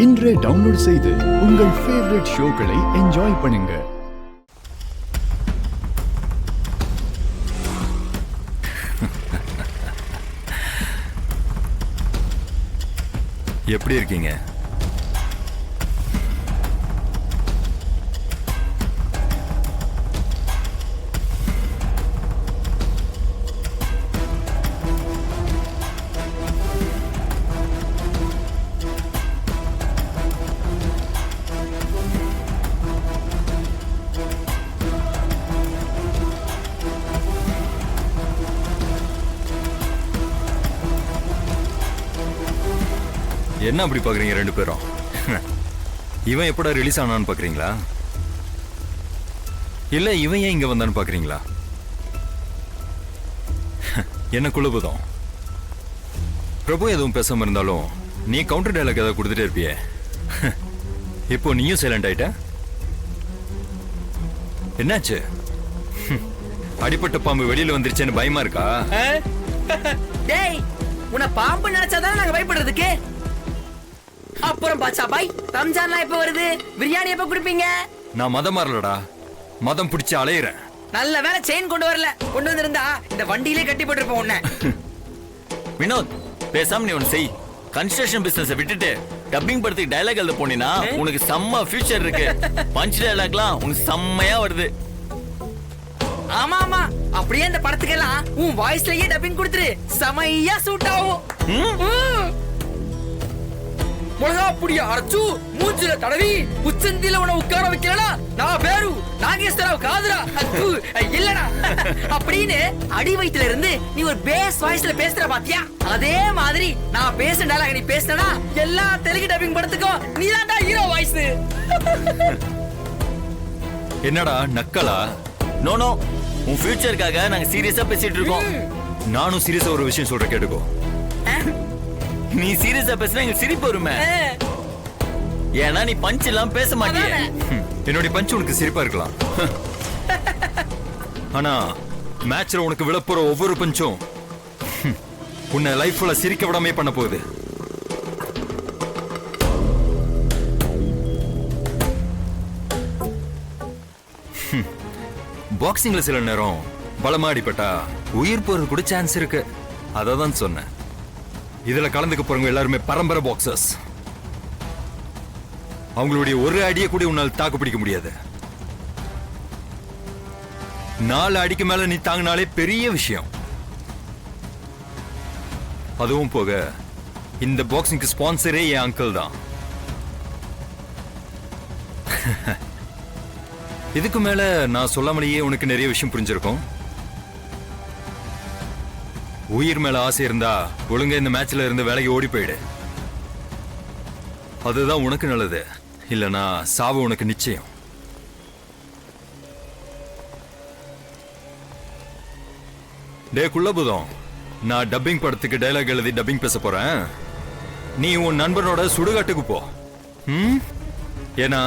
இன்றே டவுன்லோட் செய்து உங்கள் ஃபேவரட் ஷோக்களை என்ஜாய் பண்ணுங்க. எப்படி இருக்கீங்க? என்ன அப்படி பாக்குறீங்க ரெண்டு பேரும்? இவன் எப்படா ரிலீஸ் ஆனான்னு பாக்குறீங்களா, இல்ல இவன் ஏன் இங்க வந்தான்னு பாக்குறீங்களா? என்ன குழப்பம்? பிரபு எதுவும் பேசாம இருந்தாலும் நீ கவுண்டர் டைலாக் ஏதாவது கொடுத்துட்டே இருப்பியே, இப்போ நீயும் சைலண்ட் ஆயிட்ட. என்னாச்சு? அடிப்பட்ட பாம்பு வெளியில வந்துருச்சேன்னு பயமா இருக்கா? டேய், உன்னை பாம்பு நினைச்சாதானே நாங்க பயப்படுறதுக்கு. அப்புறம் பாச்சா பாய், ரம்ஜான்லாம் எப்ப வருது? பிரியாணி எப்ப குடிப்பீங்க? நான் மதம் மாறலடா, மதம் பிடிச்சு அலையிறேன். நல்ல வேலை செயின் கொண்டு வரல, கொண்டு வந்திருந்தா இந்த வண்டியிலே கட்டி போட்டுருப்போம் உன்னை. வினோத், பேசாம நீ ஒன்னு செய். கன்ஸ்ட்ரக்ஷன் பிசினஸ் விட்டுட்டு டப்பிங் படத்துக்கு டயலாக் எழுத போனீனா உனக்கு செம்ம ஃபியூச்சர் இருக்கு. பஞ்ச் டயலாக்லாம் உனக்கு செம்மையா வருது. ஆமா ஆமா, அப்படியே இந்த படத்துக்கெல்லாம் உன் வாய்ஸ்லயே டப்பிங் கொடுத்துரு, செமையா சூட் ஆகும். மிளகா புடிய அரைச்சு மூஞ்சில தடவி உச்சந்தில உன உட்கார வைக்கலனா நான் பேரு நாகேஸ்வரராவ் காதுரா இல்லடா அப்படின்னு அடி வயித்துல இருந்து நீ ஒரு பேஸ் வாய்ஸ்ல பேசுற பாத்தியா? அதே மாதிரி நான் பேசுற டயலாக் நீ பேசுனா எல்லா தெலுங்கு டப்பிங் படத்துக்கும் நீதான்டா ஹீரோ வாய்ஸ். என்னடா நக்கலா? நோ நோ, உன் ஃபியூச்சருக்காக நாங்க சீரியஸா பேசிட்டு இருக்கோம். நானும் சீரியஸா ஒரு விஷயம் சொல்றேன், கேட்டுக்கோ. நீ சீரியஸா பேசினா எங்களுக்கு சிரிப்பு வருமே, ஏன்னா நீ பஞ்ச் எல்லாம் பேச மாட்டிய. என்னுடைய பஞ்ச் உனக்கு சிரிப்பா இருக்கலாம், ஆனா மேட்ச்ல உனக்கு விழப்போற ஒவ்வொரு பஞ்சும் உன்னை லைஃப் ஃபுல்லா சிரிக்க விடாமே பண்ண போகுது. பாக்ஸிங்ல சில நேரம் பலமா அடிப்பட்டா உயிர் போறது கூட சான்ஸ் இருக்கு. அததான் சொன்னேன். இதுல கலந்துக்க போறவங்க எல்லாருமே பரம்பரை பாக்ஸர்ஸ். அவங்களுடைய ஒரு அடியை கூட உன்னால் தாக்கு பிடிக்க முடியாது. 4 அடிக்கு மேல நீ தாங்கினாலே பெரிய விஷயம். அதுவும் போக இந்த பாக்ஸிங்க்கு ஸ்பான்சரே என் அங்கிள் தான். இதுக்கு மேல நான் சொல்லாமலேயே உனக்கு நிறைய விஷயம் புரிஞ்சிருக்கும். உயிர் மேல ஆசை இருந்தா ஒழுங்கா இந்த மேட்ச்ல இருந்து வேலைக்கு ஓடி போயிடு. அதுதான் உனக்கு நல்லது, இல்லனா சாவு உனக்கு நிச்சயம். டே குள்ளபுதம், நான் டப்பிங் படத்துக்கு டைலாக் எழுதி டப்பிங் பேச போறேன். நீ உன் நண்பனோட சுடுகாட்டுக்கு போ. ஏன்னா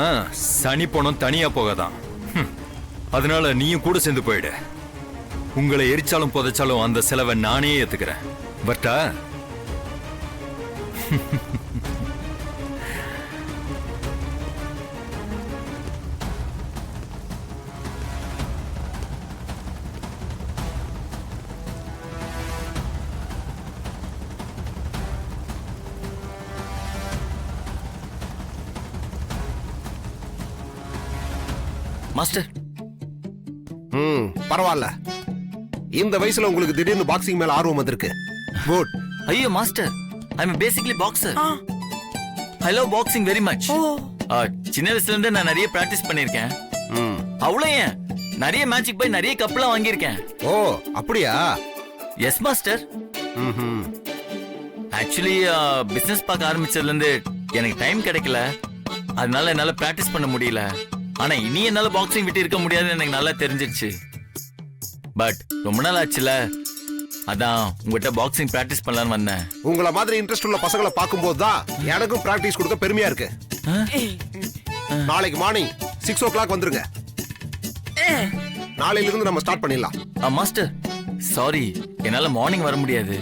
சனி போனோம் தனியா போகாதான். அதனால நீயும் கூட சேர்ந்து போயிடு. உங்களை எரிச்சாலும் புதைச்சாலும் அந்த செலவை நானே ஏத்துக்கிறேன். பட்டா மாஸ்டர். பரவாயில்ல, இந்த வயசுல உங்களுக்கு திடீர்னு பாக்ஸிங் மேல ஆர்வம் வந்திருக்கு. குட். ஐயோ master, I am basically boxer. I love boxing very much. சின்ன வயசுல இருந்து நான் நிறைய பிராக்டிஸ் பண்ணிருக்கேன். அவ்வளவு ஏன், நிறைய மேட்சுக்கு போய் நிறைய கப்லாம் வாங்கியிருக்கேன். ஓ அப்படியா? Yes master. ஆக்சுவலி பிசினஸ் பார்க்க ஆரம்பிச்சதுல இருந்து எனக்கு டைம் கிடைக்கல, அதனால என்னால பிராக்டிஸ் பண்ண முடியல. ஆனா இனி என்னால பாக்ஸிங் விட்டு இருக்க முடியாதுன்னு எனக்கு நல்லா தெரிஞ்சிருச்சு. பட் ரொம்ப நாள் ஆச்சுல, அதான் உங்ககிட்ட பாக்ஸிங் பிராக்டிஸ் பண்ணலாம்னு வந்தேன். உங்கள மாதிரி இன்ட்ரெஸ்ட் உள்ள பசங்களை பார்க்கும்போது தான் எனக்கும் பிராக்டிஸ் கொடுக்க பெருமையா இருக்கு. நாளைக்கு மார்னிங் 6 o'clock வந்துருங்க. நாளையில இருந்து நம்ம ஸ்டார்ட் பண்ணிடலாம். மாஸ்டர் சாரி, என்னால மார்னிங் வர முடியாது.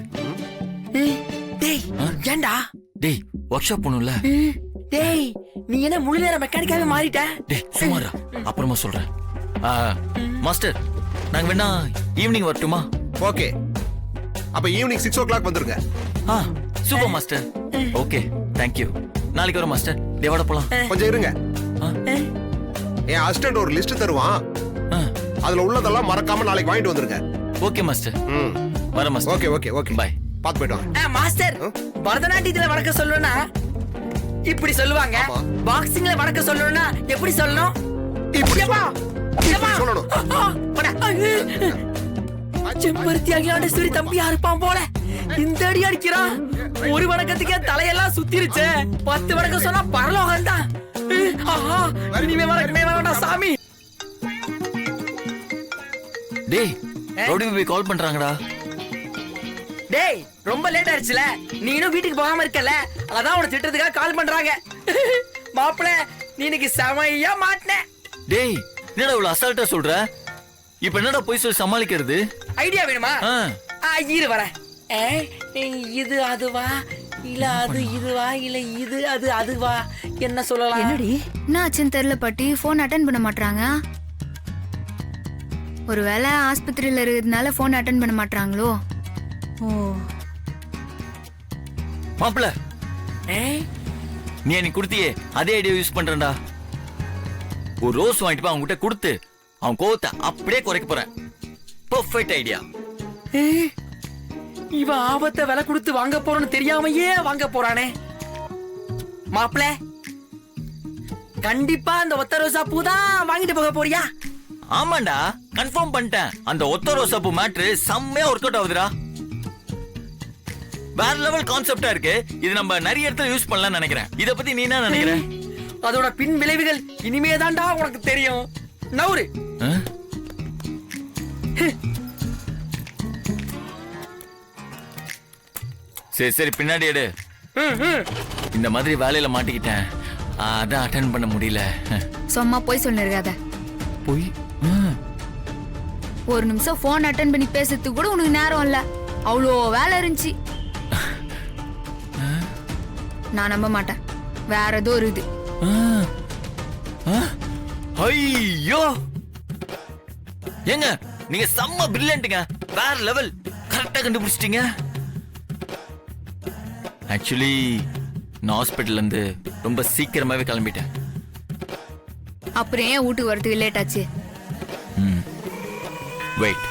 டேய் ஏண்டா? டேய் ஒர்க் ஷாப் போணும்ல, டேய் நீ என்ன முழு நேர மெக்கானிக்காவே மாறிட்ட? டேய் சுமாரா, அப்புறமா சொல்றேன். மாஸ்டர், நாங்க வேணா ஈவினிங் வரட்டுமா? ஓகே, அப்ப ஈவினிங் 6 o'clock வந்துருங்க. Super master. Okay, thank you. நாளைக்கு வரோம் மாஸ்டர். தேவாட போலாம். கொஞ்சம் இருங்க, ஆ, என் அசிஸ்டன்ட் ஒரு லிஸ்ட் தருவான். ஆ, அதுல உள்ளதெல்லாம் மறக்காம நாளைக்கு வாங்கிட்டு வந்துருங்க. Okay master. ம், வரேன் மாஸ்டர். ஓகே ஓகே ஓகே, பாய். பாத்து போயிட்டு வாங்க. மாஸ்டர், பரதநாட்டியத்துல வணக்கம் சொல்லணும்னா இப்படி சொல்லுவாங்க. ஆமா. பாக்ஸிங்ல வணக்கம் சொல்லணும்னா எப்படி சொல்லணும்? இப்படி ஏப்பா, ஏப்பா. சொல்லணும். போடா. செம்பருத்தி அகிலாண்டேஸ்வரி தம்பியா இருப்பான் போல. இந்த அடி அடிக்கிறான். ஒரு வணக்கத்துக்கே தலையெல்லாம் சுத்திருச்சே. 10 வணக்கம் சொன்னா பரலோகம் தான். இனிமே வணக்கமே வேண்டாம் சாமி. டேய், ரவுடி போய் கால் பண்றாங்கடா. டேய் ரொம்ப லேட் ஆயிடுச்சுல, நீ இன்னும் வீட்டுக்கு போகாம இருக்கல, அதான் உன திட்டத்துக்காக கால் பண்றாங்க. மாப்பிள, நீ இன்னைக்கு செமையா மாட்டின. டேய், என்னடா இவ்வளவு அசால்ட்டா சொல்ற? இப்ப என்னடா போய் சொல்லி சமாளிக்கிறது? ஐடியா வேணுமா? ஆ, இரு வரேன். இது அதுவா இல்ல அது இதுவா இல்ல இது அது அதுவா, என்ன சொல்லலாம்? என்னடி என்ன ஆச்சுன்னு தெரியல பாட்டி, போன் அட்டென்ட் பண்ண மாட்டாங்க. ஒருவேளை ஆஸ்பத்திரியில இருக்கிறதுனால போன் அட்டென்ட் பண்ண மாட்டாங்களோ? ஓ, மாப்பிள, நீ எனக்கு கொடுத்தியே அதே ஐடியா யூஸ் பண்றேன்டா. ஒரு ரோஸ் வாங்கிட்டு போய் அவங்க கிட்ட கொடுத்து அவன் கோவத்தை அப்படியே குறைக்க போறேன். Perfect idea. இவன் ஆபத்தை விலை கொடுத்து வாங்க போறோன்னு தெரியாமையே வாங்க போறானே. மாப்பிள, கண்டிப்பா அந்த ஒத்த ரோசா பூ தான் வாங்கிட்டு போக போறியா? ஆமாண்டா, கன்ஃபார்ம் பண்ணிட்டேன். அந்த ஒத்த ரோசா பூ மேட்ரு செம்மையா ஒர்க் அவுட் ஆகுதுடா. வேற லெவல் கான்செப்டா இருக்கு. இது நம்ம நிறைய இடத்துல யூஸ் பண்ணலாம்னு நினைக்கிறேன். இத பத்தி நீ என்ன நினைக்கிற? அதோட பின் விளைவுகள் இனிமேதான்டா உனக்கு தெரியும். நவுரு. ஆ? சரி சரி, பின்னாடி எடு. இந்த மாதிரி வேலையில மாட்டிக்கிட்டேன், அதான் அட்டென்ட் பண்ண முடியல. சும்மா போய் சொல்லிருக்காத. போய் ஒரு நிமிஷம் போன் அட்டென்ட் பண்ணி பேசுறதுக்கு கூட உனக்கு நேரம் இல்ல, அவ்வளோ வேலை இருந்துச்சு. நான் நம்ப மாட்டேன், வேற ஏதோ இருக்குது. ஐயோ, ஏங்க நீங்க செம்ம பிரில்லியன்ட்டுங்க. வேற லெவல், கரெக்டா கண்டுபிடிச்சிட்டீங்க. ஆக்சுவலி நான் ஹாஸ்பிட்டல்ல இருந்து ரொம்ப சீக்கிரமாவே கிளம்பிட்டேன். அப்புறம் ஏன் வீட்டுக்கு வரதுக்கு லேட் ஆச்சு? வெயிட்,